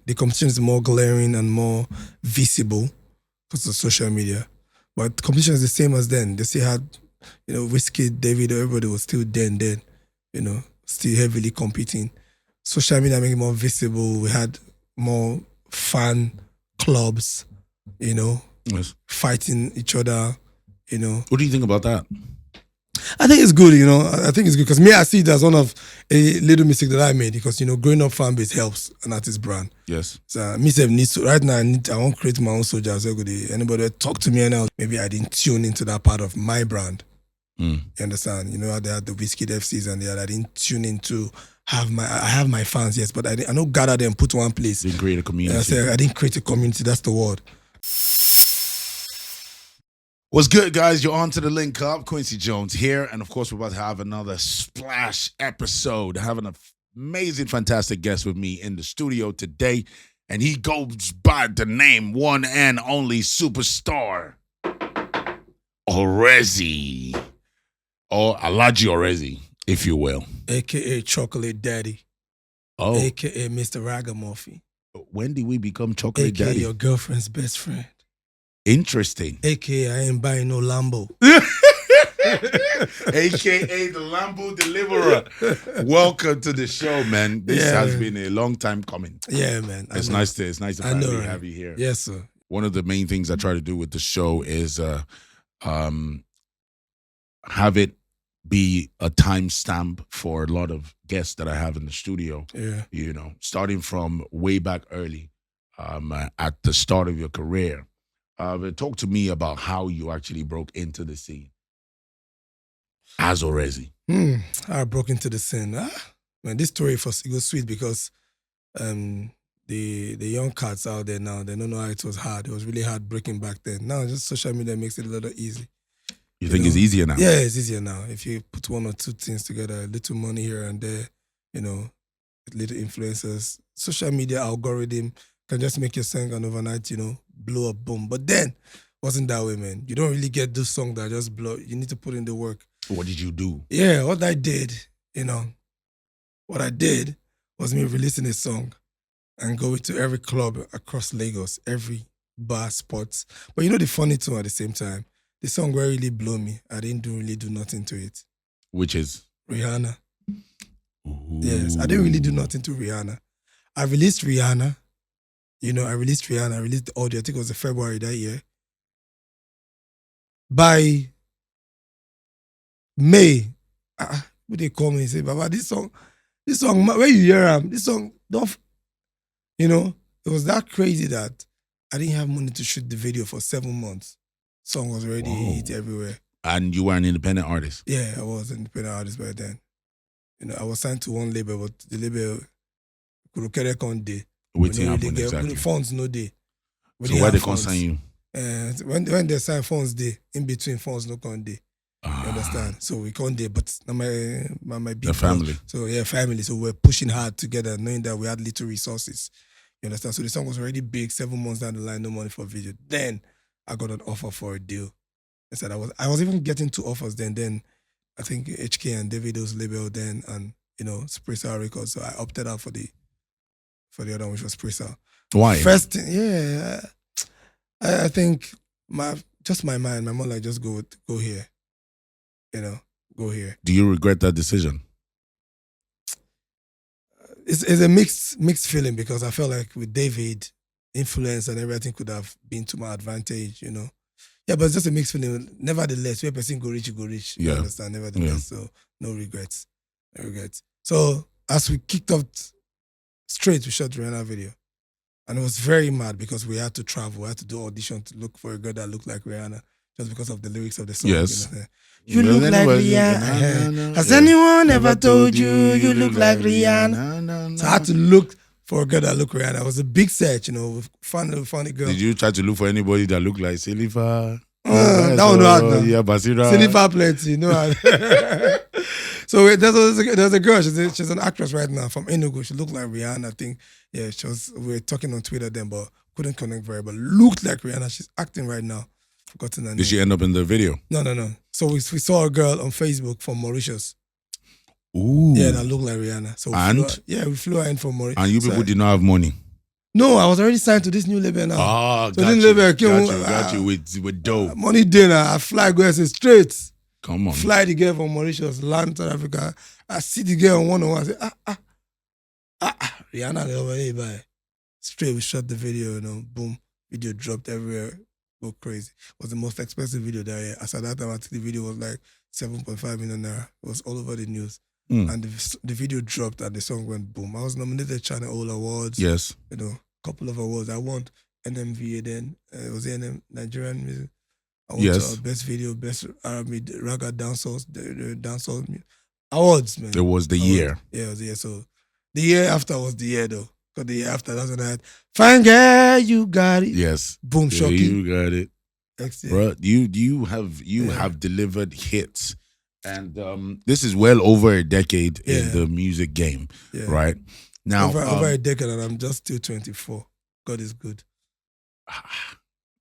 the competition is more glaring and more visible because of social media. But competition is the same as then. They still had, Whiskey, David, everybody was still then, still heavily competing. Social media made it more visible. We had more fan clubs, Yes. fighting each other, What do you think about that? I think it's good, I think it's good because me, I see it as one of a little mistake that I made because, growing up fan base helps an artist brand. Yes. So me self needs to, right now I want to create my own soldiers. Anybody talk to me and else, maybe I didn't tune into that part of my brand. You understand? How they had the Whiskey FCs and I didn't tune into I have my fans, yes, but I don't gather them, put one place. Didn't create a community. I didn't create a community, that's the word. What's good, guys? You're on to the Thelinkup. Quincy Jones here. And of course, we're about to have another splash episode. Having an amazing, fantastic guest with me in the studio today. And he goes by the name one and only superstar, Orezi. Or Alaji Orezi, if you will. AKA Chocolate Daddy. Oh. AKA Mr. Ragamuffin. When did we become Chocolate AKA Daddy? your girlfriend's best friend. Interesting. AKA I ain't buying no Lambo. AKA the Lambo Deliverer. Welcome to the show, man. This has been a long time coming. Yeah, man. It's nice to finally have you here. Yes, sir. One of the main things I try to do with the show is have it be a timestamp for a lot of guests that I have in the studio. Yeah. Starting from way back early, at the start of your career. Talk to me about how you actually broke into the scene as Orezi. I broke into the scene. Man, this story it goes sweet because the young cats out there now, they don't know how it was hard. It was really hard breaking back then. Now just social media makes it a little easy. You think it's easier now? Yeah, it's easier now. If you put one or two things together, a little money here and there, little influencers, social media algorithm can just make your song an overnight, blow up, boom. But then, wasn't that way, man. You don't really get this song that just blow. You need to put in the work. What did you do? Yeah, what I did was me releasing a song and going to every club across Lagos, every bar, spots. But the funny too at the same time, the song really blew me. I didn't really do nothing to it. Which is? Rihanna. Ooh. Yes, I didn't really do nothing to Rihanna. I released Rihanna. I released Rihanna. I released the audio. I think it was in February that year. By May, what they call me and say, Baba, this song, where you hear them, this song, it was that crazy that I didn't have money to shoot the video for 7 months. Song was already hit everywhere. And you were an independent artist? Yeah, I was an independent artist by then. I was signed to one label, but the label could carry on day. Waiting happened exactly. Funds no day. So why they can't sign you? When they sign funds day, in between funds no con day. You understand? So we can't day, but my big family. So yeah, family. So we're pushing hard together, knowing that we had little resources. You understand? So the song was already big. 7 months down the line, no money for video. Then I got an offer for a deal. I said I was even getting 2 offers then. Then I think HK and Davido's label then, and Sprisa Records. So I opted out for the other one, which was Sprisa. Why? First thing, I think my mind. My mom just go here. Go here. Do you regret that decision? It's a mixed feeling because I felt like with David, influence and everything could have been to my advantage, Yeah, but it's just a mixed feeling. Nevertheless, where person go rich, you go rich. You understand? Nevertheless, so no regrets. So as we kicked off straight, we shot Rihanna video. And it was very mad because we had to travel. We had to do audition to look for a girl that looked like Rihanna just because of the lyrics of the song. Yes. You look like Rihanna. Has anyone ever told you look like Rihanna? So I had to look for a girl that looked Rihanna. It was a big search, funny girl. Did you try to look for anybody that looked like Silifa? That one no hard now. Yeah, Basira. Silifa plenty, So there's a girl, she's an actress right now from Enugu. She looked like Rihanna, I think. Yeah, we were talking on Twitter then, but couldn't connect very well. Looked like Rihanna. She's acting right now. Forgotten her name. Did she end up in the video? No. So we saw a girl on Facebook from Mauritius. Ooh. Yeah, that looked like Rihanna. So we flew her in from Mauritius. And you people did not have money? No, I was already signed to this new label now. Oh, so got this you. label Got you with dope. Money dinner. I fly go straight. Come on. Fly the girl from Mauritius, land South Africa. I see the girl on 101. I say, Rihanna over here, bye. Straight, we shot the video, boom. Video dropped everywhere. Go crazy. It was the most expensive video that year. As at that time, I think the video was like 7.5 million naira. It was all over the news. And the video dropped and the song went boom. I was nominated Channel All Awards. Yes. Couple of awards. I won NMVA then. It was NM Nigerian music. I won best video, best R&B, raga dancehall, the dancehall awards, man. It was the year. Yeah, it was the year. So the year after was the year though. Because the year after, that's when I had Fine Girl, You Got It. Yes. Boom, yeah, shocking. You got it. Bro, you have delivered hits. And this is well over a decade in the music game, right? Now, over a decade, and I'm just still 24. God is good.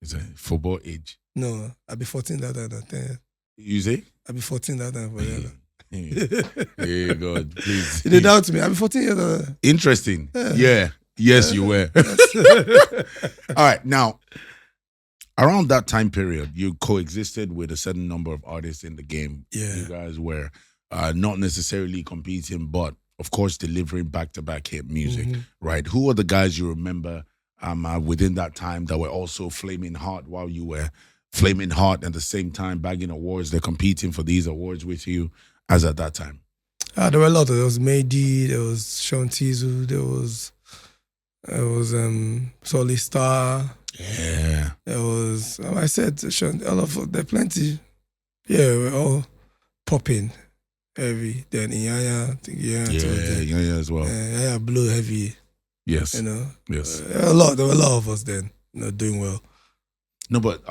Is it football age? No, I'll be 14 that time. You say? I'll be 14 that time for you. Hey, God, please. You did doubt me. I'll be 14 years old. Interesting. Yeah. Yes, you were. All right. Now, around that time period, you coexisted with a certain number of artists in the game. Yeah. You guys were not necessarily competing, but of course delivering back-to-back hit music, right? Who are the guys you remember within that time that were also flaming hot while you were flaming hot at the same time bagging awards? They're competing for these awards with you as at that time. There were a lot. There was Mehdi, there was Sean Tizu, there was Solly Star. Yeah. There was, I said, Sean, all of there plenty. Yeah, we're all popping heavy. Then Inyanya, I think Inyanya as well. Inyanya blew heavy. Yes. Yes. There were a lot of us then, doing well. No, but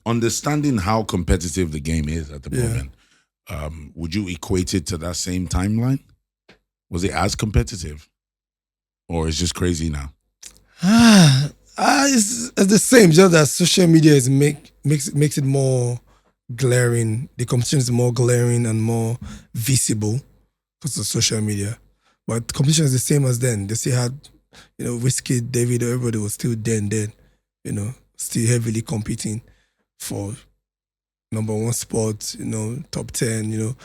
understanding how competitive the game is at the moment, would you equate it to that same timeline? Was it as competitive? Or it's just crazy now? It's the same, just that social media makes it more glaring. The competition is more glaring and more visible because of social media. But competition is the same as then. They still had, Whiskey, David, everybody was still then, still heavily competing for number one spot, top 10,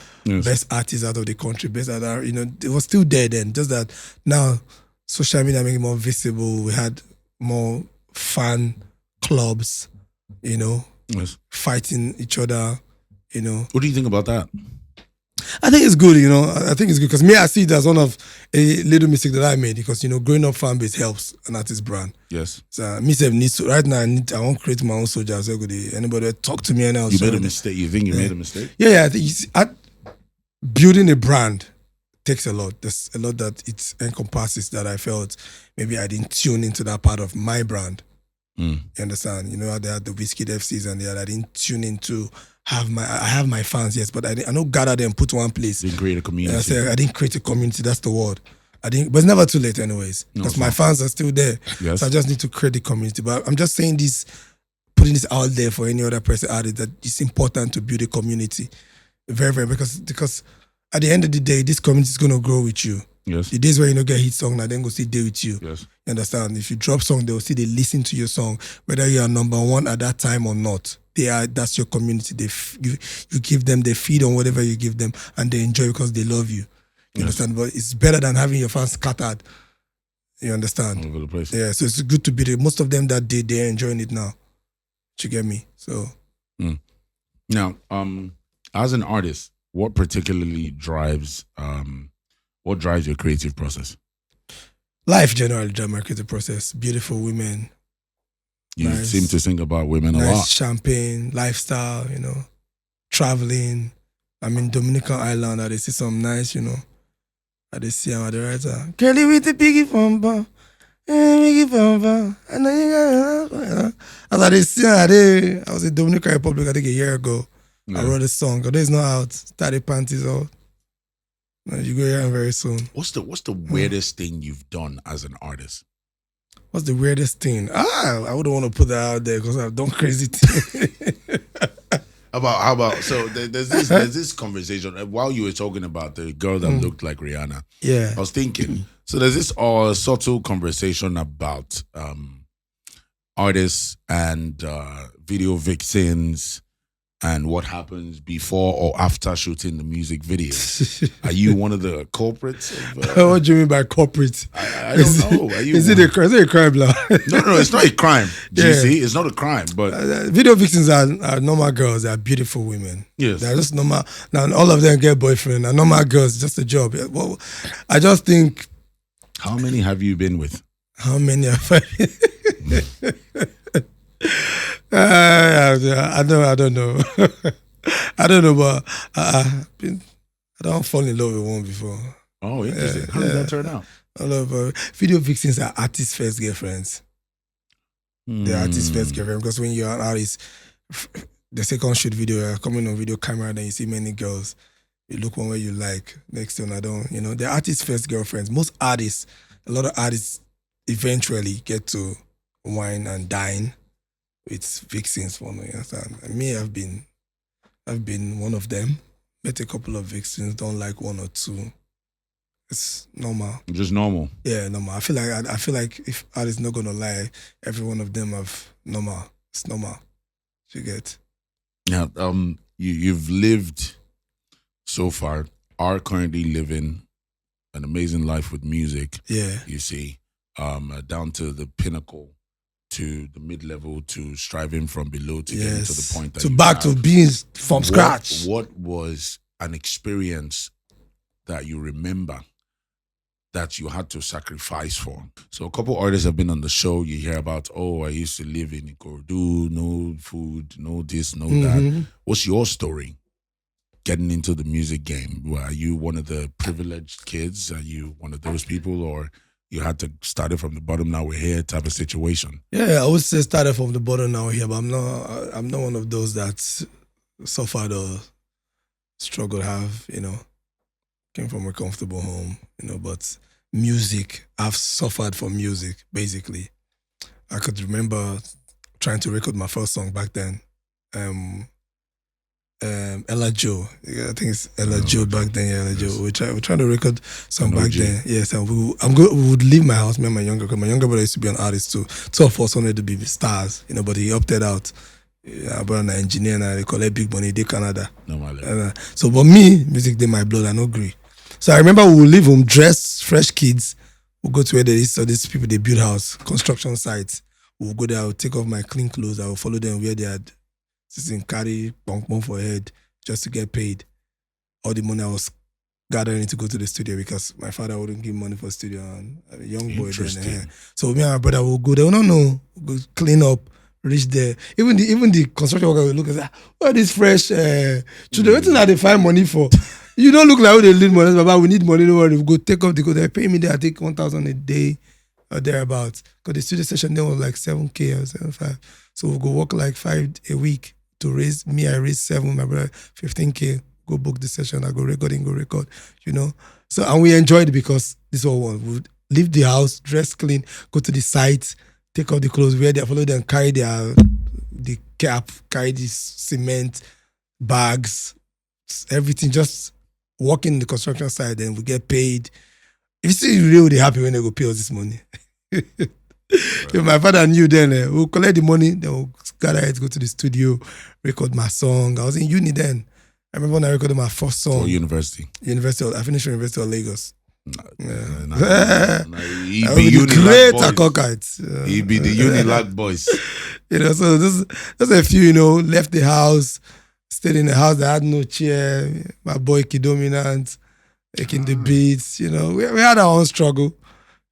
best artists out of the country, best other, it was still there then. Just that now social media make it more visible. We had more fan clubs, fighting each other, What do you think about that? I think it's good, I think it's good because me, I see it as one of a little mistake that I made because, growing up fan base helps an artist brand. Yes. So me needs to, right now, I want to create my own soldiers. Anybody talk to me and else. You made a mistake. You think you made a mistake? Yeah. I think building a brand takes a lot. There's a lot that it encompasses that I felt maybe I didn't tune into that part of my brand. You understand? They had the Whiskey FCs and I didn't tune into I have my fans, yes, but I don't gather them, put one place. Didn't create a community. I didn't create a community, that's the word. But it's never too late anyways. Because my fans are still there. Yes. So I just need to create the community. But I'm just saying this, putting this out there for any other person out there that it's important to build a community. Very, very, because at the end of the day, this community is going to grow with you. Yes. The days where you don't get hit song, now then go see day with you. Yes. You understand? If you drop song, they will see they listen to your song, whether you are number one at that time or not. That's your community. You give them, they feed on whatever you give them, and they enjoy because they love you. You understand? But it's better than having your fans scattered. You understand? All over the place. Yeah. So it's good to be there. Most of them that day, they're enjoying it now. You get me? So. Now, as an artist, what particularly drives your creative process? Life generally drives my creative process. Beautiful women. You seem to think about women a lot. Champagne, lifestyle, traveling. I'm in Dominican Island. I see some nice, I see I'm at the writer. Kelly with the piggy bumper. Piggy bumper. I know you got it. I was in Dominican Republic, I think a year ago. I wrote a song. It's not out. Started panties out. You go here very soon. What's the weirdest thing you've done as an artist? What's the weirdest thing? I wouldn't want to put that out there because I've done crazy things. how about so there's this conversation while you were talking about the girl that looked like Rihanna. Yeah. I was thinking, so there's this subtle conversation about artists and video vixens and what happens before or after shooting the music video. Are you one of the culprits? What do you mean by corporate? I don't know. Are you is it a crime now? No, it's not a crime. GC, it's not a crime. But video vixens are normal girls. They are beautiful women. Yes. They're just normal. Now, all of them get boyfriend. They're normal girls, just a job. Well, I just think... How many have you been with? How many have I I don't know. I don't know, but I don't fall in love with one before. Oh, interesting. How did that turn out? I love video vixens are artists' first girlfriends. They're artists' first girlfriends because when you're an artist, the second shoot video, you're coming on video camera, then you see many girls. You look one way you like. Next thing I don't, they're artists' first girlfriends. Most artists, a lot of artists eventually get to wine and dine with vixens for me. And me, I've been one of them. Met a couple of vixens, don't like one or two. It's normal. Just normal. Yeah, normal. I feel like if artists not gonna lie, every one of them have normal. It's normal. You get. Yeah. You've lived so far, are currently living an amazing life with music. Yeah. You see, down to the pinnacle, to the mid-level, to striving from below to getting to the point that to being from scratch. What was an experience that you remember that you had to sacrifice for? So a couple artists have been on the show. You hear about, I used to live in Echooroom, no food, no this, no that. What's your story getting into the music game? Are you one of the privileged kids? Are you one of those people, or you had to start it from the bottom, now we're here type of situation? Yeah, I would say started from the bottom, now we're here, but I'm not one of those that suffered or struggled, came from a comfortable home, but music, I've suffered from music, basically. I could remember trying to record my first song back then. Ella Joe. I think it's Ella Joe back then. Yeah, Ella Joe. We're trying to record some back then. Yes, and we would leave my house, me and my younger brother. My younger brother used to be an artist too. Two of us wanted to be stars, but he opted out. I brought an engineer and they collect big money, they Canada. But me, music did my blood, I no agree. So I remember we would leave home, dress, fresh kids. We'll go to where these people, they build house, construction sites. We'll go there, I'll take off my clean clothes, I will follow them where they had carry bong for head just to get paid. All the money I was gathering to go to the studio because my father wouldn't give money for studio, and I'm a young boy then. So me and my brother will go there. We'll go clean up, reach there. Even the construction worker will look and say, "What is fresh? Children, what are they find money for? You don't look like they need money, Baba. We need money. No worry. We go take off the code. They pay me there. I take 1,000 a day or thereabouts. Because the studio session then was like 7K or 7.5. So we'll go work like 5 a week to raise me. I raise 7. My brother 15K. Go book the session. I go record. So and we enjoyed it because this all one. We would leave the house, dress clean, go to the site, take off the clothes, wear their follow them, carry the cap, carry the cement, bags, everything, just working in the construction site, then we get paid. If you see really happy when they go pay us this money. If my father knew then, we'll collect the money, then we'll gather it, go to the studio, record my song. I was in uni then. I remember when I recorded my first song. For university? I finished University of Lagos. He be the Unilag boys. So there's a few, left the house, stayed in the house that had no chair. My boy Kidominant, making the beats. We had our own struggle.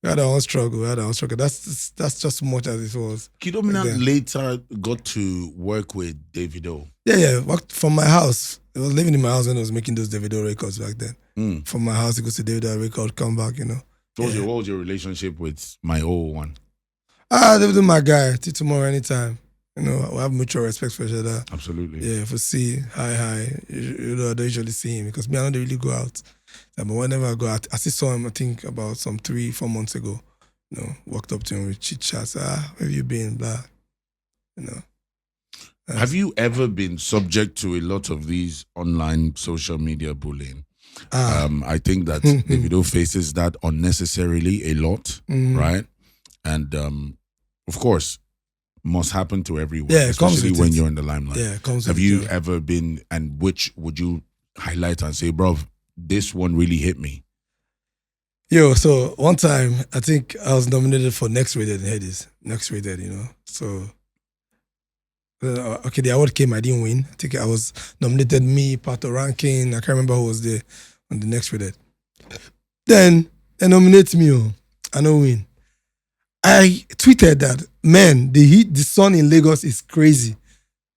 That's just as much as it was. Kidominant later got to work with Davido. Yeah. Worked from my house. I was living in my house when I was making those Davido records back then. From my house, he goes to Davido record, come back, What was your relationship with my old one? Davido my guy. Till tomorrow, anytime. We have mutual respect for each other. Absolutely. Yeah, if we see, hi. I don't usually see him because me, I don't really go out. But whenever I go out, I still saw him, I think, about some 3-4 months ago. Walked up to him with chit chats. Where have you been? Blah. Have you ever been subject to a lot of these online social media bullying? I think that Davido faces that unnecessarily a lot, right? And of course, must happen to everyone, especially when you're in the limelight. Yeah, have you ever been, and which would you highlight and say, bro, this one really hit me? Yo, so one time, I think I was nominated for Next Rated in Headies. Next Rated, So, okay, the award came, I didn't win. I think I was nominated, me, Pato Rankin. I can't remember who was there on the Next Rated. Then, they nominate me, I don't win. I tweeted that, man, the heat, the sun in Lagos is crazy.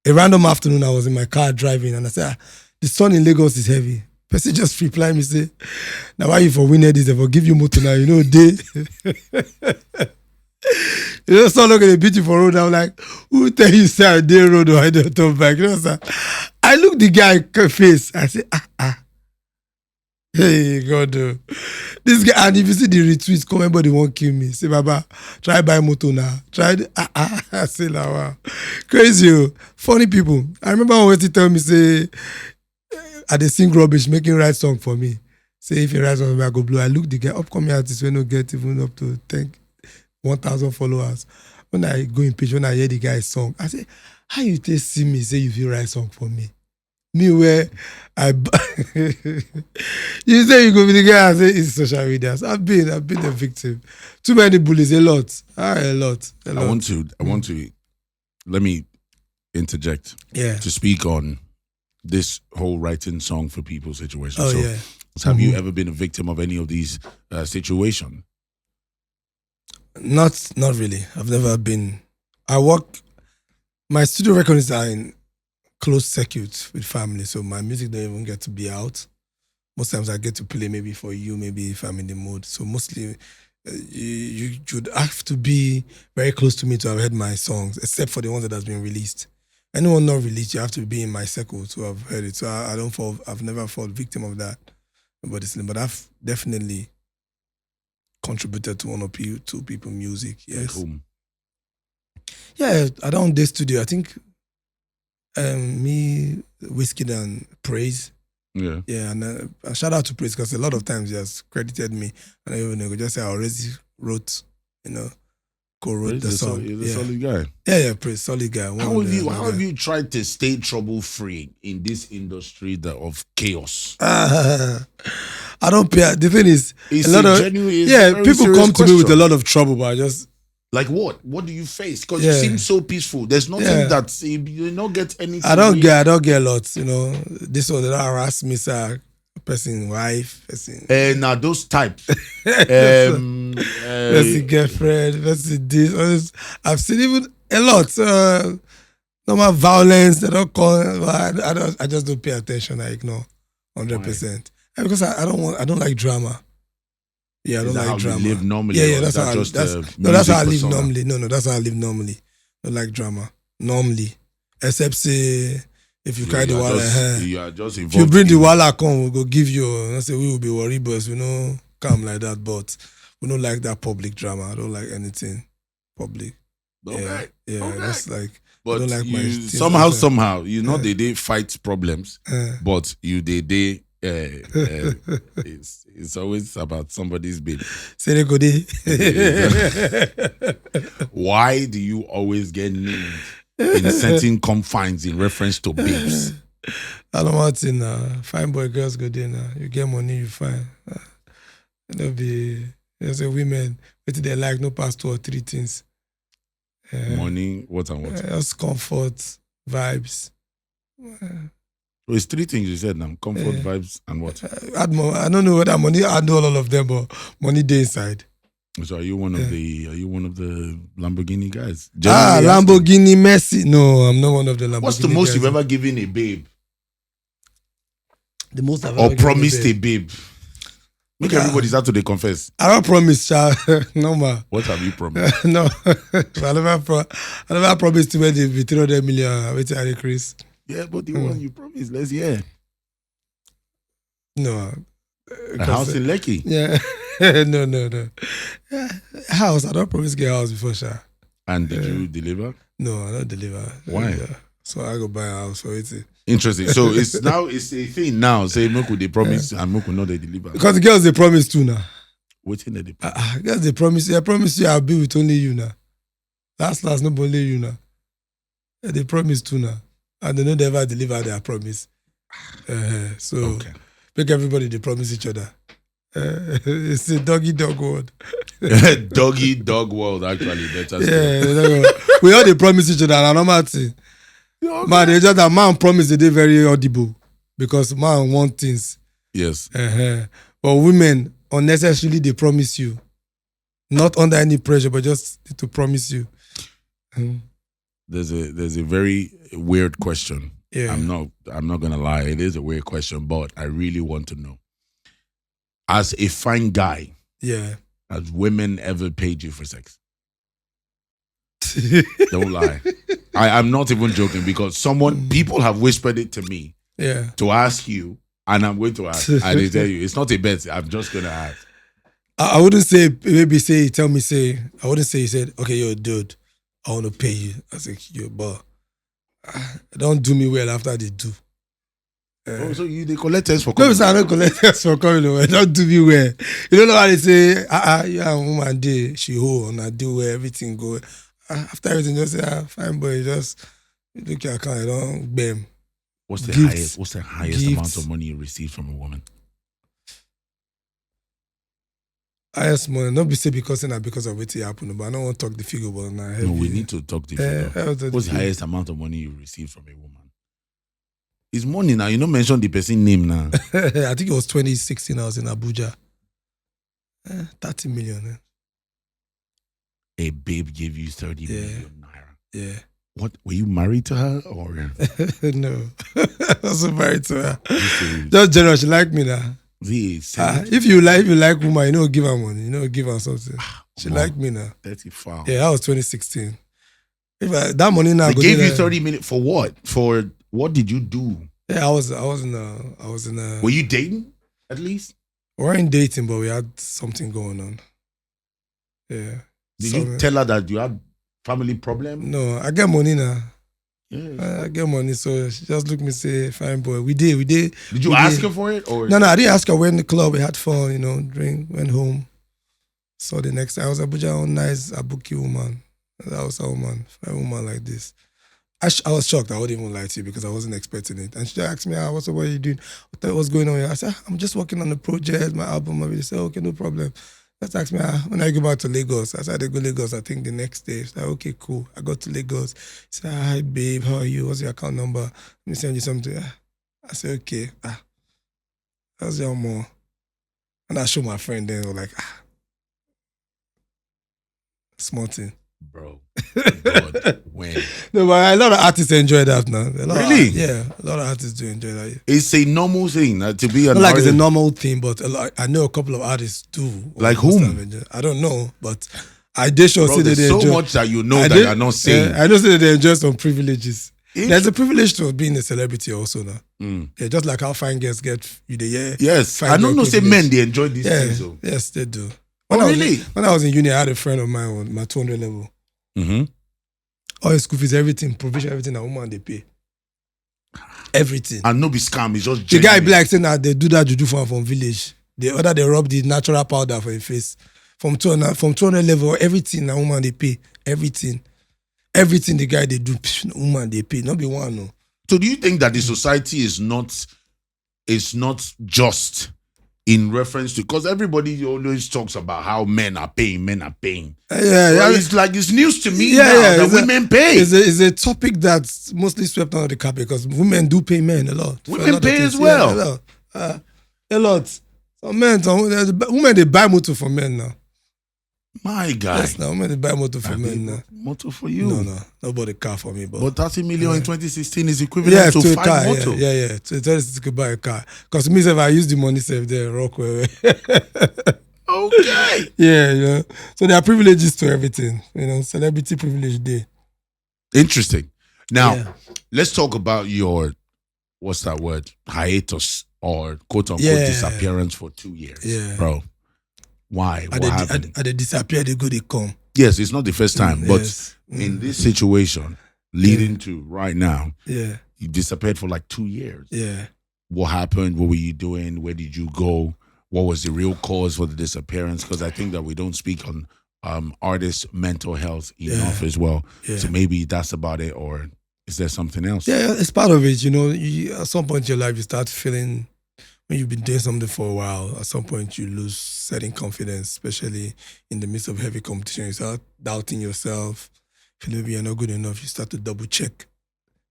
A random afternoon, I was in my car driving, and I said, the sun in Lagos is heavy. Person just reply me, say, now why you for winning this? I for give you motor now, day. Sun look at a beautiful road. I'm like, who tell you say I day road or I don't turn back? Sir. I look the guy face. I say, hey, God, this guy, and if you see the retweets, come everybody won't kill me. Say, Baba, try buy motor now. Try, I say, wow. Crazy, funny people. I remember when he tell me, say, I dey sing rubbish, making right song for me. Say, if you write song, I go blow. I look the guy, upcoming artist, when no get even up to 1,000 followers. When I go in page, when I hear the guy's song, I say, how you take see me, say you feel write song for me? Me where you say you go be the guy, I say it's social media. So I've been a victim. Too many bullies, a lot. A lot. I want to let me interject. Yeah. To speak on this whole writing song for people situation. So have you ever been a victim of any of these situations? Not really. I've never been. My studio recordings are in closed circuit with family, so my music don't even get to be out. Most times I get to play maybe for you, maybe if I'm in the mood. So mostly you should have to be very close to me to have heard my songs, except for the ones that has been released. Anyone not released, you have to be in my circle to have heard it. So I've never fallen victim of that. But I've definitely contributed to one or two people music. Yes. Like whom? Yeah, I don't do studio. I think me, Whiskey and Praise. Yeah. Yeah, and shout out to Praise because a lot of times he has credited me, and I even just say I already wrote, co-wrote the song. He's a solid guy. Yeah, Praise, solid guy. How have you tried to stay trouble free in this industry of chaos? I don't pay. The thing is, It's a lot of people come to me with a lot of trouble, but I just. Like what? What do you face? Because you seem so peaceful. There's nothing that you don't get anything. I don't get a lot. This one that harass me, sir. Person wife, person. Now those types. Person girlfriend, person this. I've seen even a lot. Normal violence. They don't call. I just don't pay attention. I ignore 100%. Because I don't like drama. Yeah, I don't like drama. Live normally. Yeah, that's how I live normally. No, that's how I live normally. Don't like drama normally, except say if you carry the wala, you are just involved. If you bring the wala, come, we'll go give you. I say we will be worried, but we know come like that. But we don't like that public drama. I don't like anything public. Okay. Yeah, okay. That's like. But I don't like my somehow, they fight problems, but they. It's always about somebody's baby. Why do you always get named in certain confines in reference to babes? I don't want to fine boy girls go there now. You get money, you fine. There's a women, but they like no past 2 or 3 things. Money, what and what? Just comfort, vibes. So it's 3 things you said now: comfort, vibes, and what? I don't know whether money. I know all of them, but money day inside. So are you one of the Lamborghini guys? Lamborghini Messi. No, I'm not one of the Lamborghini. What's the most you've ever given a babe? The most I've ever promised a babe. Make everybody's out to they confess. I don't promise, child. No man. What have you promised? No, I never promised to win the 300 million. Wait till I increase. Yeah, but the one you promised, let's hear. No. A house in Lekki? Yeah. No. House, I don't promise get a house before, sha. And did you deliver? No, I don't deliver. Why? So I go buy a house for it. Interesting. So it's a thing now. Say Moku they promise and Moku know they deliver. Because the girls they promise too now. What's in the Girls they promise. I promise you I'll be with only you now. Last nobody you now. They promise too now. And they don't ever deliver their promise. So make everybody they promise each other. It's a dog world. Dog world, actually. We all they promise each other and normal thing. Okay. Man, they just that man promise they very audible because man want things. Yes. But women unnecessarily they promise you, not under any pressure, but just to promise you. There's a very weird question. Yeah. I'm not gonna lie. It is a weird question, but I really want to know. As a fine guy, has women ever paid you for sex? Don't lie. I'm not even joking because people have whispered it to me. Yeah. To ask you, and I'm going to ask. And they tell you, it's not a bet. I'm just gonna ask. I wouldn't say I wouldn't say he said, okay, you're a dude. I want to pay you. I was like, but don't do me well after they do. So they collect test for coming? No, I don't collect test for coming away. Don't do me well. You don't know how they say, yeah, woman day, she hold and I do where everything go. After everything, just say, fine boy, just look at your account, I don't bam. What's the highest amount of money you received from a woman? Highest money, not be say because of what happened, but I don't want to talk the figure, but now. No, we need to talk the figure. What's the highest amount of money you received from a woman? It's money now. You don't mention the person name now. I think it was 2016. I was in Abuja. 30 million. A babe gave you 30 million naira. Yeah. What, were you married to her or? No. I wasn't married to her. Just general, she liked me now. If you like woman, you know, give her money. You know, give her something. She liked me now. 35. Yeah, that was 2016. That money now. They gave you 30 minutes for what? For what did you do? Yeah, I was in a. Were you dating at least? We weren't dating, but we had something going on. Yeah. Did you tell her that you had family problem? No, I get money now. Yeah, I get money, so she just looked at me and say, fine boy, we did. Did you ask her for it? Or? No, I didn't ask her. We went in the club, we had fun, drink, went home. So the next time I was Abuja, nice Abuki woman. That was a woman, a woman like this. I was shocked. I wouldn't even lie to you because I wasn't expecting it. And she asked me, what are you doing? What's going on here? I said, I'm just working on the project, my album. They said, okay, no problem. Just asked me, when I go back to Lagos. I said, I go to Lagos, I think the next day. She said, okay, cool. I got to Lagos. She said, hi, babe, how are you? What's your account number? Let me send you something. I said, okay. How's your mom? And I showed my friend then, we're like, small thing. Bro, God, when? No, but a lot of artists enjoy that now. Really? Yeah, a lot of artists do enjoy that. It's a normal thing to be an Not like artist. it's a normal thing, but I know a couple of artists do. Like whom? I don't know, but I did sure say that they so enjoy. much that you know that you're not saying. I know that they enjoy some privileges. There's a privilege to being a celebrity also now. Yeah, just like how fine girls get you the year. Yes, I don't know. Say men they enjoy these things. So. Yes, they do. When I was in uni, I had a friend of mine on my 200 level. Mm-hmm. All his school fees, everything, provision, everything, a woman they pay. Everything. And no be scam, it's just the guy be like saying that they do that juju from village. They rub the natural powder for your face. From 200 level, everything a woman they pay. Everything the guy they do, woman they pay. Not be one no. So do you think that the society is not just in reference to, because everybody always talks about how men are paying. Yeah, it's like it's news to me that women pay. It's a topic that's mostly swept under the carpet because women do pay men a lot. Women pay as well. Yeah, a lot. Women they buy motor for men now. My guy. Yes, now women they buy motor for men now. Motor for you? No, nobody car for me. But 30 million in 2016 is equivalent to 5 car, motor. Yeah. So it tells you to buy a car. Because me, if I use the money saved there, rock away. Okay. Yeah. So there are privileges to everything. Celebrity privilege day. Interesting. Now, let's talk about your, what's that word? Hiatus or quote unquote disappearance for 2 years. Yeah. Bro. Why? What happened? They disappear, they go, they come. Yes, it's not the first time, but in this situation, leading to right now. Yeah. You disappeared for like 2 years. Yeah. What happened? What were you doing? Where did you go? What was the real cause for the disappearance? Because I think that we don't speak on artists' mental health enough as well. Yeah. So maybe that's about it, or is there something else? Yeah, it's part of it. You know, at some point in your life, you start feeling, when you've been doing something for a while, at some point you lose certain confidence, especially in the midst of heavy competition. You start doubting yourself, feeling maybe you're not good enough. You start to double check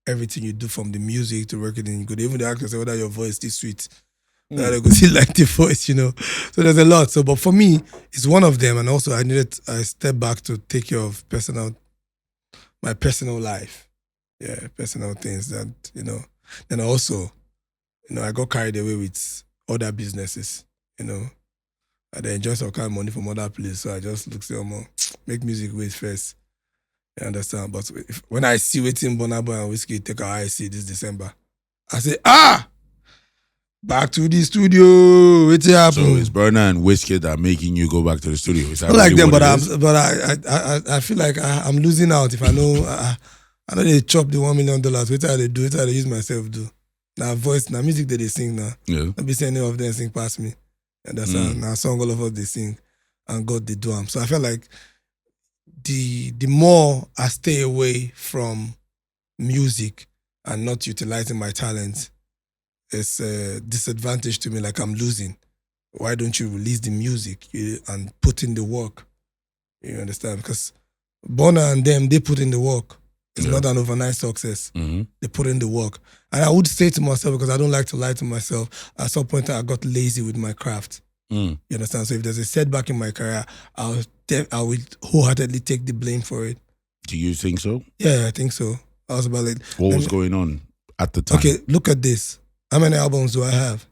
everything you do, from the music to working. You could even ask yourself whether your voice is sweet. That I could see like the voice, you know. So there's a lot. So, but for me, it's one of them. And also I step back to take care of my personal life. Yeah, personal things that, you know. Then also, you know, I got carried away with other businesses, you know. I enjoy some kind of money from other places. So I just look, say, make music with first. You understand? But when I see waiting Burna Boy and Whiskey take our IC this December, I say, back to the studio. What's happening? So it's Burna and Whiskey that are making you go back to the studio. Is that not like really them, but I feel like I'm losing out if I know I know they chop the $1 million. What I they do? What I they use myself do? Now voice, now music that they sing now. Yeah. Don't be saying any of them sing past me. And that's now song all of us they sing, and God they do them. So I feel like the more I stay away from music and not utilizing my talent, it's a disadvantage to me, like I'm losing. Why don't you release the music and put in the work? You understand? Because Burna and them, they put in the work. It's not an overnight success. Mm-hmm. They put in the work. And I would say to myself, because I don't like to lie to myself, at some point I got lazy with my craft. You understand? So if there's a setback in my career, I will wholeheartedly take the blame for it. Do you think so? Yeah, I think so. I was about like... What was going on at the time? Okay, look at this. How many albums do I have?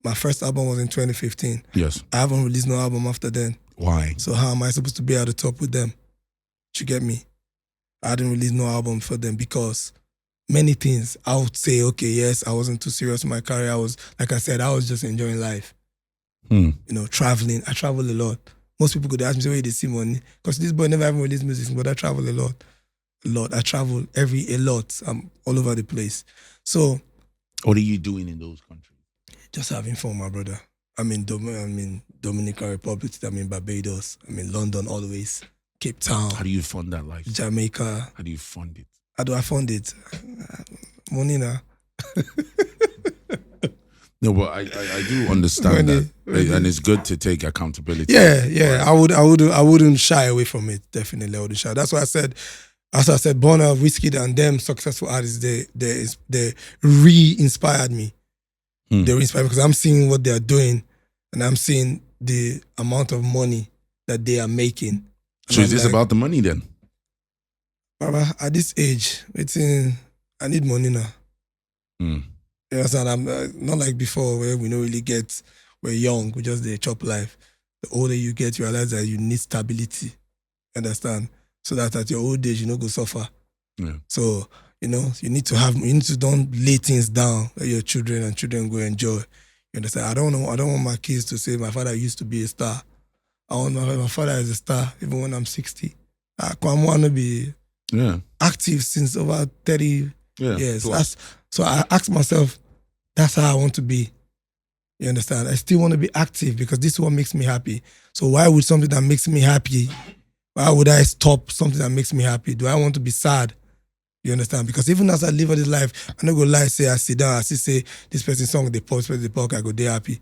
My first album was in 2015. Yes. I haven't released no album after then. Why? So how am I supposed to be at the top with them? You get me? I didn't release no album for them because many things. I would say, okay, yes, I wasn't too serious in my career. I was, like I said, I was just enjoying life. You know, traveling. I travel a lot. Most people could ask me, where did they see money? Because this boy never even released music, but I travel a lot. I travel a lot. I'm all over the place. So, what are you doing in those countries? Just having fun, my brother. I'm in Dominican Republic. I'm in Barbados. I'm in London always. Cape Town. How do you fund that life? Jamaica. How do you fund it? How do I fund it? Money now. No, but I do understand that, and it's good to take accountability. Yeah. I wouldn't shy away from it. Definitely, I wouldn't shy. That's why I said, as I said, Burna, Whiskey, and them successful artists, they re-inspired me. They re-inspired me because I'm seeing what they are doing, and I'm seeing the amount of money that they are making. So is this about the money then? Baba, at this age, I need money now. You understand? I'm not like before where we don't really we're young, we just chop life. The older you get, you realize that you need stability. Understand? So that at your old age, you don't go suffer. Yeah. So, you need to don't lay things down let your children go enjoy. You understand? I don't want my kids to say my father used to be a star. I want my father is a star, even when I'm 60. I want to be active since over 30 years. So I ask myself, that's how I want to be. You understand? I still want to be active because this is what makes me happy. So why would something that makes me happy, why would I stop something that makes me happy? Do I want to be sad? You understand? Because even as I live this life, I'm not going to lie, say I sit down, I say this person's song, they pop, I go, they happy.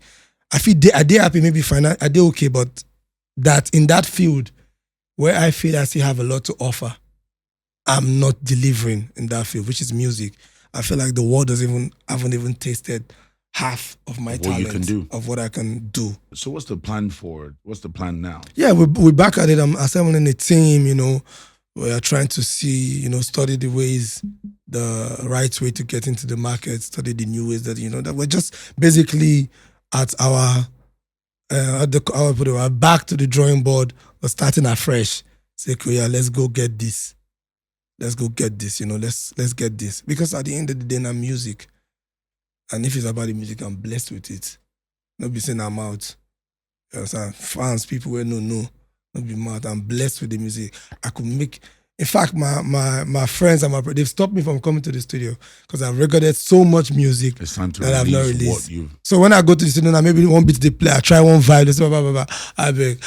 I feel they happy, maybe fine, I they okay, but that in that field where I feel I still have a lot to offer, I'm not delivering in that field, which is music. I feel like the world haven't even tasted half of my talent, of what I can do. So what's the plan forward? What's the plan now? Yeah, we're back at it. I'm assembling a team, we are trying to see, study the ways, the right way to get into the market, study the new ways that, that we're just basically at our back to the drawing board, we're starting afresh. Say, okay, yeah, let's go get this. Let's go get this, let's get this. Because at the end of the day, I'm music. And if it's about the music, I'm blessed with it. Not be saying I'm out. You understand? Fans, people will know. Not be mad. I'm blessed with the music. I could make In fact, my friends and they've stopped me from coming to the studio because I've recorded so much music It's time to that I've not release released. what you. So when I go to the studio now, maybe one beat they play, I try one vibe, they say, blah, blah, blah. I beg,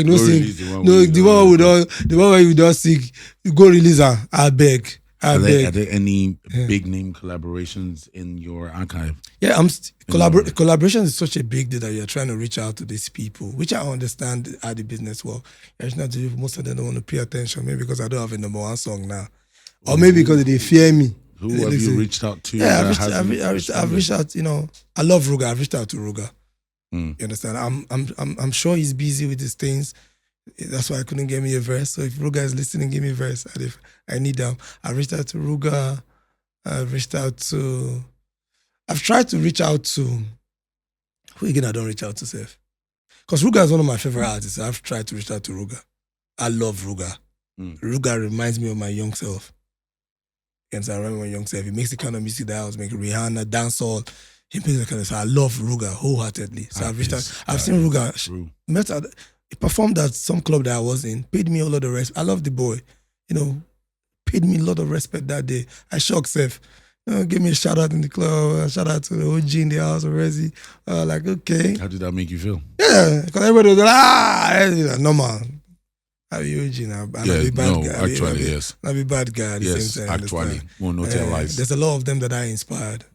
no sing, release the one no where you the don't one we record. don't, the one where you don't sing, you go release her. I beg. Are there any big name collaborations in your archive? Yeah, collaboration is such a big deal that you're trying to reach out to these people, which I understand how the business work. Most of them don't want to pay attention, maybe because I don't have a number one song now, or maybe because they fear me. Who have you reached out to? Yeah, I've reached out. You know, I love Ruga. I've reached out to Ruga. Mm. You understand? I'm sure he's busy with his things. That's why I couldn't get me a verse. So if Ruga is listening, give me a verse. And if I need them, I reached out to Ruga. I've tried to reach out to who again I don't reach out to Seth. Because Ruga is one of my favorite artists. I've tried to reach out to Ruga. I love Ruga. Ruga reminds me of my young self. And so I remember my young self. He makes the kind of music that I was making, Rihanna, dancehall. He makes the kind of, so I love Ruga wholeheartedly. So I've reached out. I've seen Ruga. He performed at some club that I was in, paid me a lot of respect. I love the boy. You know, paid me a lot of respect that day. I shocked Seth. Give me a shout out in the club, shout out to the OG in the house, Orezi. Like, okay. How did that make you feel? Yeah, because everybody was like, normal. I be OG now. Yeah, be bad no, guy. actually, yes. I be bad guy at the same time. Actually, won't not tell lies. There's a lot of them that I inspired,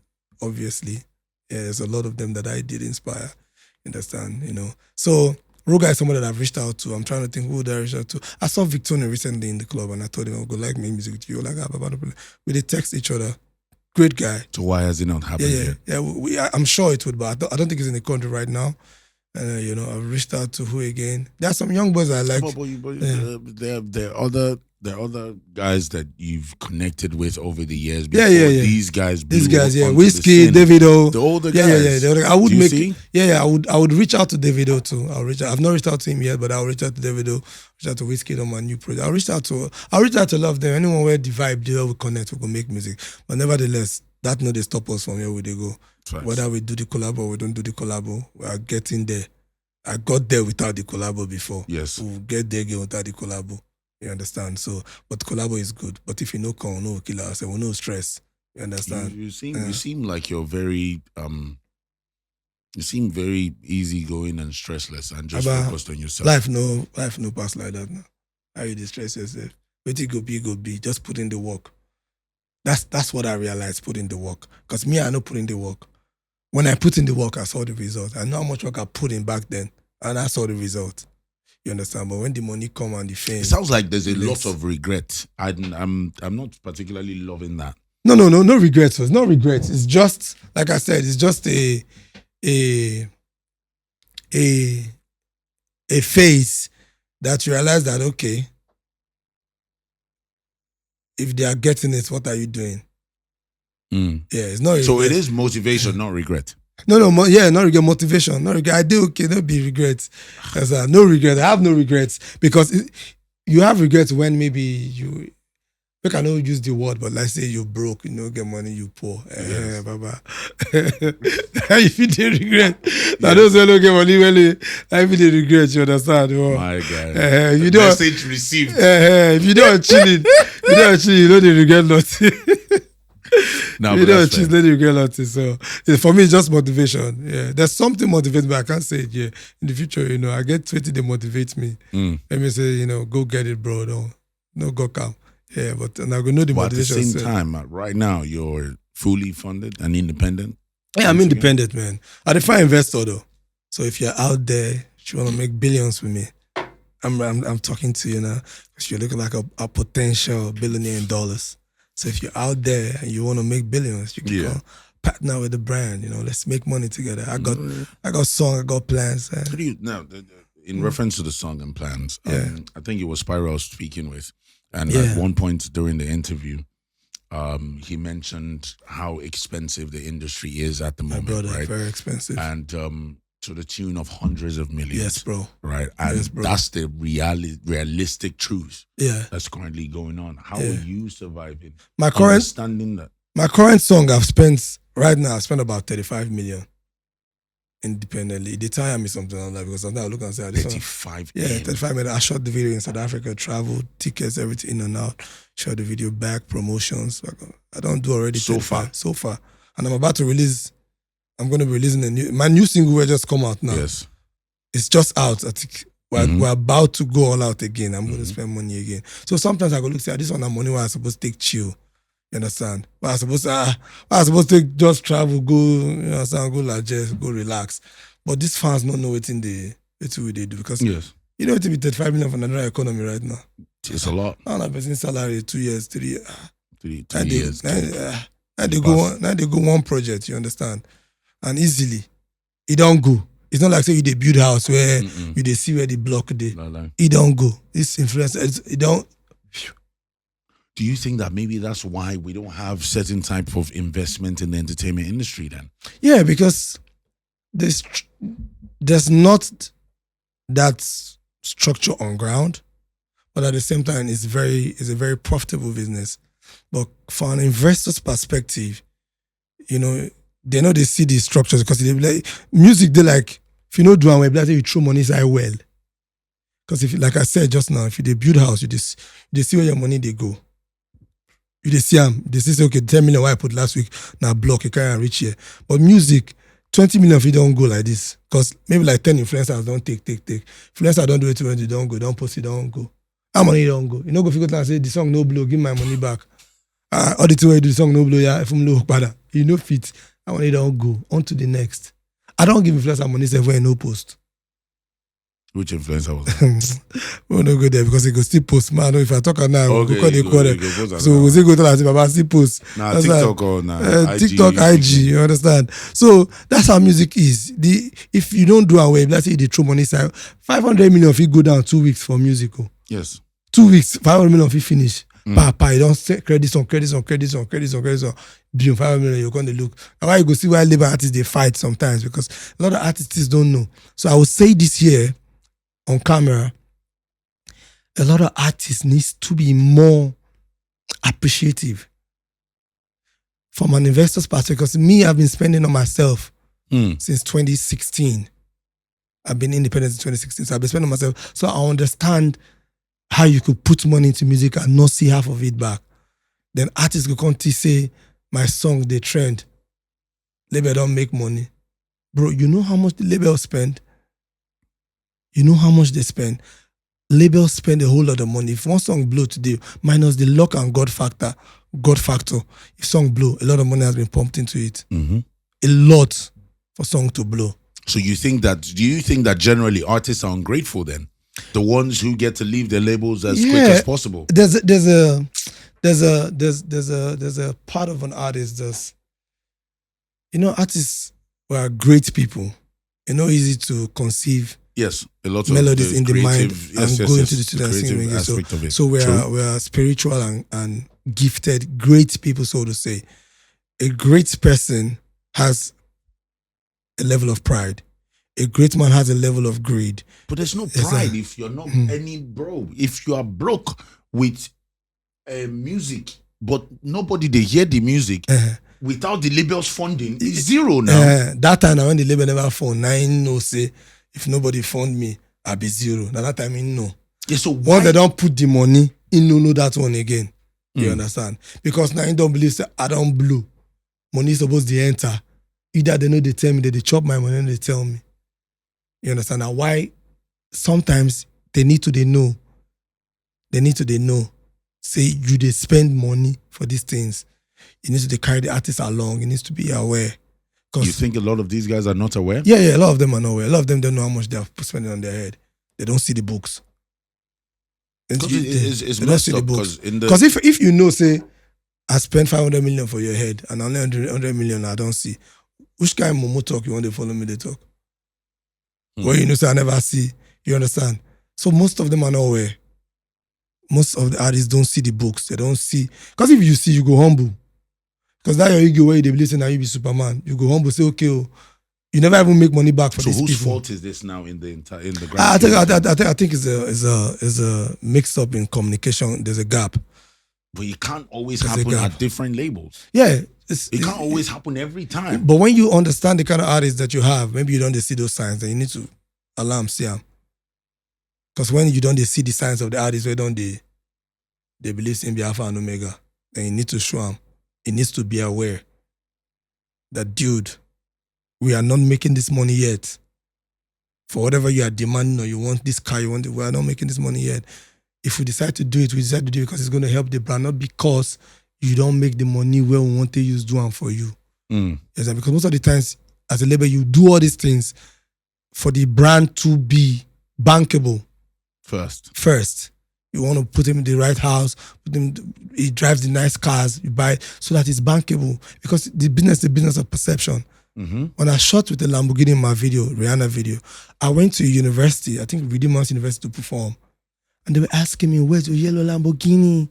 obviously. Yeah, there's a lot of them that I did inspire. Understand, you know. So Ruga is someone that I've reached out to. I'm trying to think who would I reach out to. I saw Victoria recently in the club and I told him I would go like make music with you. Like, we did text each other. Great guy. So why has it not happened yet? Yeah. I'm sure it would, but I don't think he's in the country right now. You know, I've reached out to who again? There are some young boys I like. There are other guys that you've connected with over the years. Yeah. These guys, Whiskey, Davido, the older guys. I would I would reach out to Davido too. I've not reached out to him yet, but I'll reach out to Davido. Reach out to Whiskey on my new project. I'll reach out to a lot of them. Anyone where the vibe, they will connect, we can make music. But nevertheless, that no they stop us from where we they go. Right. Whether we do the collab or we don't do the collab, we are getting there. I got there without the collab before. Yes, we'll get there again without the collab. You understand? So, but collabo is good. But if you no call, no kill us, we no stress. You understand? You seem like you're very you seem very easygoing and stressless and just focused on yourself. Life no pass like that now. How you distress yourself? But it go be. Just put in the work. That's what I realized. Put in the work. Because me, I know put in the work. When I put in the work, I saw the result. I know how much work I put in back then, and I saw the result. You understand? But when the money come and the fame, it sounds like there's a lot of regret. I'm not particularly loving that. No regrets. No regrets. It's just like I said. It's just a phase that you realize that okay, if they are getting it, what are you doing? Yeah, it's not. So it is motivation, not regret. No, not regret. Motivation, not regret. I do okay, don't be regrets. No regret. I have no regrets because you have regrets when maybe you. I cannot use the word, but let's say you're broke, you don't get money, you poor. Yes. If you did regret, I don't say don't get money. If you did regret, you understand? My God. You don't message received. If you don't chilling, you don't regret nothing. No, you don't choose, let you regret nothing. So for me, it's just motivation. Yeah, there's something motivates me. I can't say it. Yeah, in the future, you know, I get 20 that motivates me. Let me say, you know, go get it, bro. No, go come. Yeah, but and I go know the motivation. At the same time, right now, you're fully funded and independent. Yeah, I'm independent, man. I'm a fine investor though. So if you're out there, you want to make billions with me, I'm talking to you now because you're looking like a potential billionaire in dollars. So if you're out there and you want to make billions, you can go partner with the brand. You know, let's make money together. I got song, I got plans. Now, in reference to the song and plans, I think it was Spyro I was speaking with. And at one point during the interview, he mentioned how expensive the industry is at the moment. My brother, right? Very expensive. And to the tune of hundreds of millions. Yes, bro. Right? And yes, bro. that's the realistic truth that's currently going on. How are you surviving? Understanding that. My current song I've spent about 35 million. independently. They tire me something like that because sometimes I look and say, this 35 one, 35 minutes. I shot the video in South Africa, travel, tickets, everything in and out. Shot the video back, promotions. I don't do already so 35, so far. And I'm about to release. I'm going to be releasing my new single will just come out now. Yes. It's just out. I think we're about to go all out again. I'm going to spend money again. So sometimes I go look, say, this one, that money where I'm supposed to take chill. You understand? But I'm supposed to just travel, go, you understand, go like just go relax. But these fans don't know what they do because you know what to be 35 million for the Nigerian economy right now. It's a lot. I'm not person salary 2 years, 3 years. 3 years. Now they go one project, you understand? And easily, it don't go. It's not like say you they build house where you they see where the block they. It don't go. This influence, it don't. Do you think that maybe that's why we don't have certain type of investment in the entertainment industry then? Yeah, because there's not that structure on ground, but at the same time, it's a very profitable business. But from an investor's perspective, you know they see the structures because they like music. They like if you know do and web, you throw money inside well. Because if like I said just now, if you build house, you see where your money they go. You see them. They say, okay, 10 million what I put last week, now block, you can't reach here. But music, 20 million if you don't go like this. Because maybe like 10 influencers don't take. Influencers don't do it when you don't go, don't post it, don't go. How money don't go? You know, go figure out and say, the song no blow, give my money back. All the two way do the song no blow, yeah, if I'm low, bada. You know fit. How money don't go? On to the next. I don't give influencers money when no post. Which influencer was that? We don't go there because he go still post. Man, if I talk now, okay, we'll call the quarter. So we go to that, Baba still post. Nah, TikTok or nah. TikTok, IG, you understand? So that's how music is. If you don't do away, let's say they throw money inside, 500 million if you go down 2 weeks for musical. Yes. 2 weeks, 500 million if you finish. You don't say credits on. Billion, 500 million, you're going to look. And why you go see why labor artists they fight sometimes because a lot of artists don't know. So I would say this year, on camera, a lot of artists needs to be more appreciative from an investor's perspective. Because me, I've been spending on myself since 2016. I've been independent since 2016, so I've been spending on myself. So I understand how you could put money into music and not see half of it back. Then artists go come to say, my song, they trend. Label don't make money. Bro, you know how much the label spend? You know how much they spend? Labels spend a whole lot of money. If one song blow today, minus the luck and God factor, if song blow, a lot of money has been pumped into it. A lot for song to blow. So do you think that generally artists are ungrateful then? The ones who get to leave their labels as quick as possible? There's a part of an artist that's, artists were great people. It's not easy to conceive. Yes, a lot of melodies in the mind and go into the singing. So we are spiritual and gifted, great people, so to say. A great person has a level of pride. A great man has a level of greed. But there's no pride if you're not if you are broke with music, but nobody they hear the music. Without the label's funding, it's zero now. That time when the label never fund, I know say if nobody fund me, I'll be zero. Now that time in no. Yeah, so once they don't put the money, in no know that one again. You understand? Because now I don't believe say I don't blow. Money is supposed to enter. Either they know they tell me that they chop my money and they tell me. You understand? Now why sometimes they need to know. They need to know. Say you they spend money for these things. You need to carry the artists along. You need to be aware. You think a lot of these guys are not aware? Yeah, a lot of them are not aware. A lot of them don't know how much they're spending on their head. They don't see the books. It's messed up because if you know, say, I spent 500 million for your head and only 100 million I don't see, which kind of momo talk you want to follow me they talk? Well, you know, say I never see. You understand? So most of them are not aware. Most of the artists don't see the books. They don't see. Because if you see, you go humble. Because that your ego where they believe now you be Superman. You go humble, say, okay, you never even make money back for these people. So whose fault is this now in the grand I think it's a mix up in communication. There's a gap. But it can't always happen at different labels. Yeah, It can't always happen every time. But when you understand the kind of artists that you have, maybe you don't see those signs, then you need to see them. Because when you don't see the signs of the artists, where don't they believe in the Alpha and Omega, then you need to show them. He needs to be aware that, dude, we are not making this money yet. For whatever you are demanding, or you want this car, we are not making this money yet. If we decide to do it, we decide to do it because it's going to help the brand, not because you don't make the money where we want to use doing for you. Yes, because most of the times, as a label, you do all these things for the brand to be bankable. First. You want to put him in the right house, he drives the nice cars, you buy, so that it's bankable. Because the business of perception. When I shot with the Lamborghini in my video, Rihanna video, I went to a university, I think Redeemer University, to perform. And they were asking me, where's your yellow Lamborghini?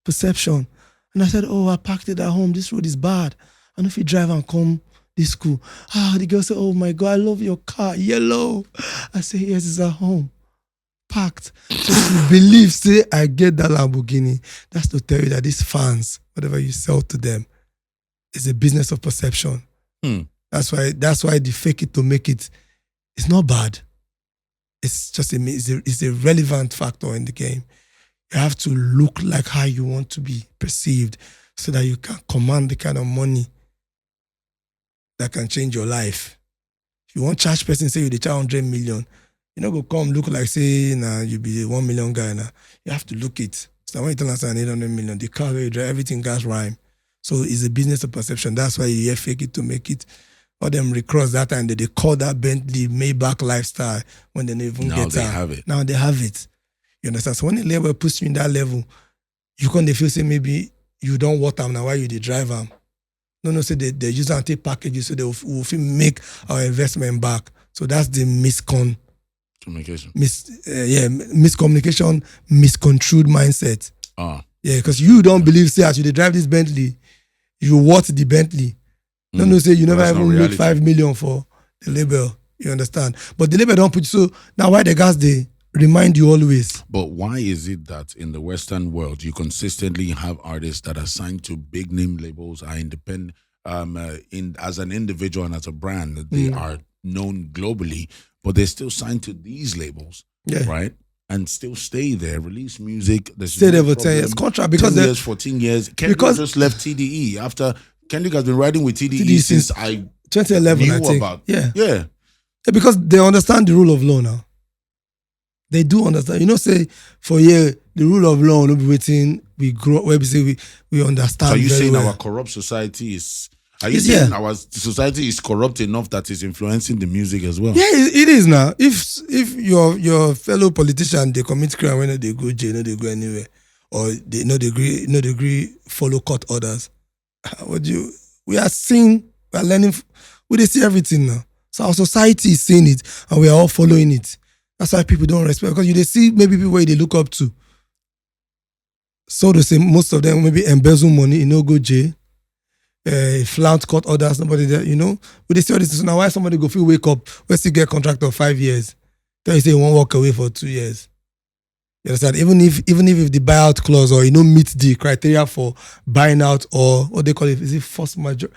Perception. And I said, I parked it at home. This road is bad. I don't know if you drive and come this school. The girl said, oh my God, I love your car, yellow. I said, yes, it's at home. Packed. So if you believe, say, I get that Lamborghini, that's to tell you that these fans, whatever you sell to them, is a business of perception. That's why the fake it to make it, it's not bad. It's just it's a relevant factor in the game. You have to look like how you want to be perceived so that you can command the kind of money that can change your life. If you want charge person, say you dey charge 100 million, you know, go come look like, say, you be the 1 million guy now. You have to look it. So when you tell us 800 million, the car where you drive, everything gas rhyme. So it's a business of perception. That's why you hear fake it to make it. All them recross that time, they call that Bentley Maybach lifestyle when they even now get they have it. Now they have it. You understand? So when the label puts you in that level, you can't feel, say, maybe you don't want them now, why you the drive them. No, say they use and take packages so they will make our investment back. So that's the communication. Miscommunication, misconstrued mindset. Yeah, because you don't believe, say, as you drive this Bentley, you want the Bentley. No, say you never even make 5 million for the label. You understand? But the label don't put you, so now why the guys, they remind you always. But why is it that in the Western world, you consistently have artists that are signed to big name labels, are independent, as an individual and as a brand, they are known globally, but they're still signed to these labels, right? And still stay there, release music. Stay there for 10 years contract because 10 years, 14 years. Kendrick just left TDE after Kendrick has been riding with TDE since I 2011. knew I think. about. Yeah, because they understand the rule of law now. They do understand. You know, say for the rule of law, no be waiting. We grow. Where we say we understand. So are you saying well. our corrupt society is? Are you saying our society is corrupt enough that is influencing the music as well? Yeah, it is now. If your fellow politician they commit crime when they go jail, no they go anywhere, or they no degree follow court orders. We are seeing, we are learning, we see everything now. So our society is seeing it and we are all following it. That's why people don't respect, because they see maybe people where they look up to. So to say, most of them maybe embezzle money, go jail. Flout court orders, nobody there, But they see all this. So now why somebody go feel wake up, we still get contract of 5 years. Then you say you won't walk away for 2 years. You understand? Even if the buyout clause or meet the criteria for buying out, or what they call it, is it force majeure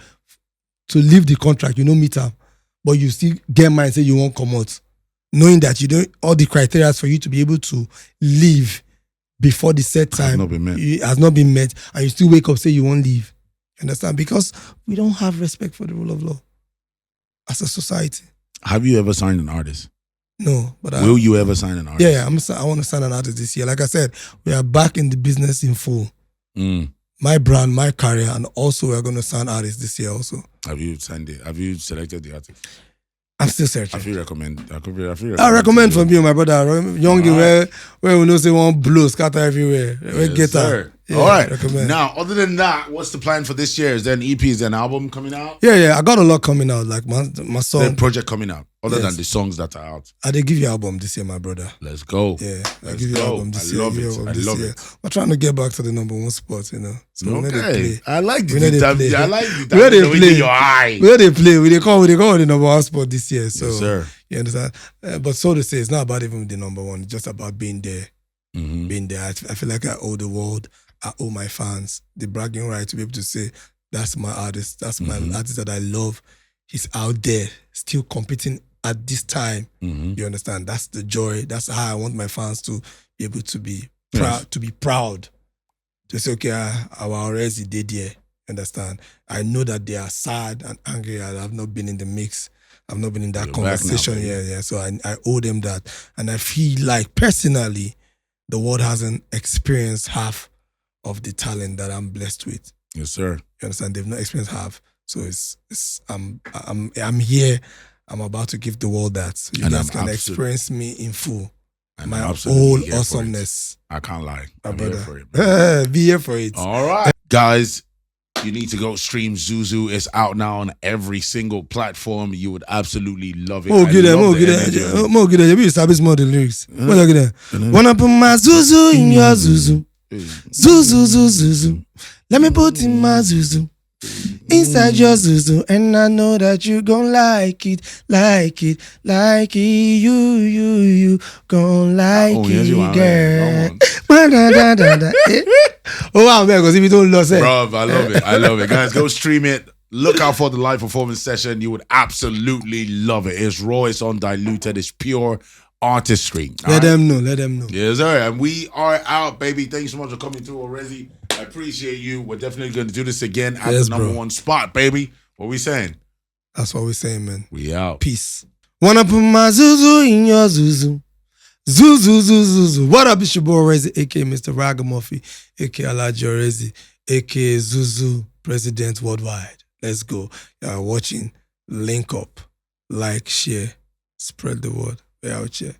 to leave the contract, meet them, but you still get mine, say you won't come out, knowing that you don't all the criteria for you to be able to leave before the set time has not been met, and you still wake up say you won't leave. You understand? Because we don't have respect for the rule of law as a society. Have you ever signed an artist? No, but will you ever sign an artist? Yeah, I want to sign an artist this year. Like I said, we are back in the business in full. My brand, my career, and also we're going to sign artists this year also. Have you signed it? Have you selected the artist? I'm still searching. I recommend from you, my brother. Youngie, where we know say one blow, scatter everywhere. Yes, get her. Yeah, all right. Recommend. Now, other than that, what's the plan for this year? Is there an EP? Is there an album coming out? Yeah. I got a lot coming out. Like my song. There's a project coming out. Other than the songs that are out. I did give you an album this year, my brother. Let's go. Yeah, I give you an album this year. I love it. We're trying to get back to the number one spot, So okay. I like the play. I like the where they play. Your eye. Where they play. We call the number one spot this year. So yes, sir. You understand? But so to say, it's not about even the number one. It's just about being there. Being there. I feel like I owe the world, I owe my fans the bragging right to be able to say, That's my artist. That's my artist that I love. He's out there still competing at this time. You understand? That's the joy. That's how I want my fans to be able to be proud. To be proud. To say, okay, our Orezi did here. Understand? I know that they are sad and angry. I've not been in the mix. I've not been in that conversation. Yeah. So I owe them that. And I feel like personally, the world hasn't experienced half of the talent that I'm blessed with. Yes, sir. You understand? They've not experienced half. So I'm here. I'm about to give the world that. So you guys can experience me in full. And my whole awesomeness. I can't lie. I'm here for it. Be here for it. All right. Guys, you need to go stream Zuzu. It's out now on every single platform. You would absolutely love it. Get it. You establish more the lyrics. Wanna put my Zuzu in your Zuzu. Zuzu. Let me put in my Zuzu inside your Zuzu, and I know that you gon' like it. You gon' like it, girl. Oh, wow, man, because if you don't lose it. Bro, I love it. Guys, go stream it. Look out for the live performance session. You would absolutely love it. It's raw, it's undiluted, it's pure artistry. Let them know. Yes, sir. And we are out, baby. Thank you so much for coming through, Orezi. I appreciate you. We're definitely going to do this again at the number one spot, baby. What we saying? That's what we're saying, man. We out. Peace. Wanna put my Zuzu in your Zuzu. Zuzu. What up, it's your boy Orezi, a.k.a. Mr. Ragamuffin, a.k.a. Alhaji Orezi, a.k.a. Zuzu, President Worldwide. Let's go. You're watching Link Up. Like, share, spread the word. We're out here.